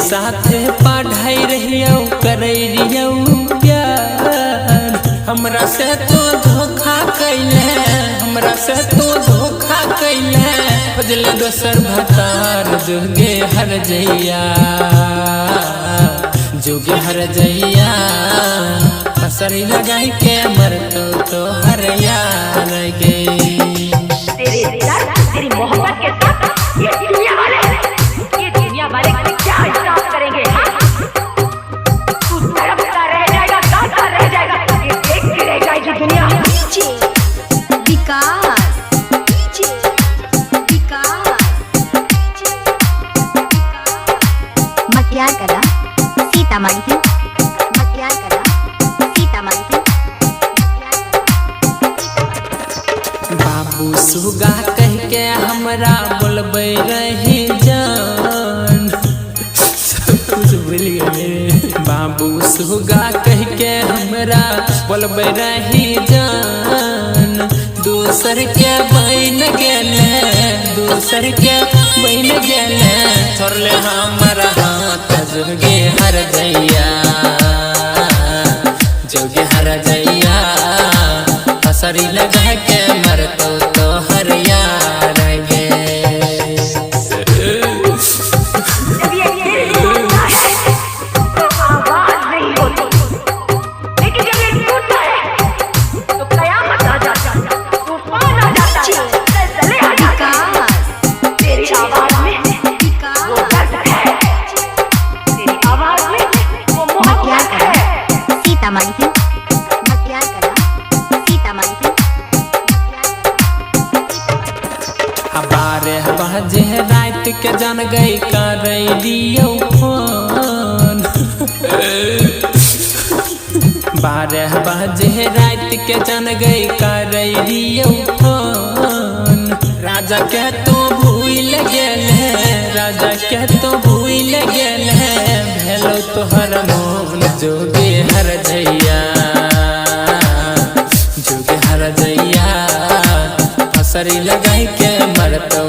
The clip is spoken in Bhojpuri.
साथे पढ़ाई रहियो करे रियो प्यार। हमरा से तो धोखा कैले, हमरा से तो धोखा कैले, बदले दोसर भतार जोगे हर जइया, जोगे हर जइया। फसरी लगाई के मरतो तो हर यार गे। तेरे दर्द, तेरी मोहब्बत के साथ ये दुनिया वाले क्या हिसाब करेंगे? तू तड़पता रह जाएगा, गाता रह जाएगा, ये देखती रह जाएगी दुनिया। मतियार कला सीतामढ़ी है, मतियार कला सीतामढ़ी है। बाबू सुगा कह के हमरा बोलबे रही जान, कुछ भूल गए। बाबू सुगा कह के हमरा बोलबे रही जान, दूसर के बन गेले, दूसर के बन गेले, छोड़ले हमर हाथ जोगे हर जइया, जोगे हर जइया। फसरी लगा के मरतो तो हर यार गे। जब ये दिल टूटता है तो आवाज नहीं होती, लेकिन जब ये टूटता है तो कयामत आ जाता है, तूफान आ जाता है, ज़लज़ले आ जाते हैं। तेरी आवाज में वो दर्द है, तेरी आवाज में वो मोहब्बत है। सीतामढ़ी है, मतियार कला सीतामढ़ी है। 12 बजे रात के जान गई कर दियो फोन, 12 बजे रात के जान गई कर दियो फोन। राजा के तो भूल गेले, राजा के तो भूल गेले, भेलो तोहर मोहन जोगे हर जइया, जोगे हर जइया। फसरी लगाई के मरतो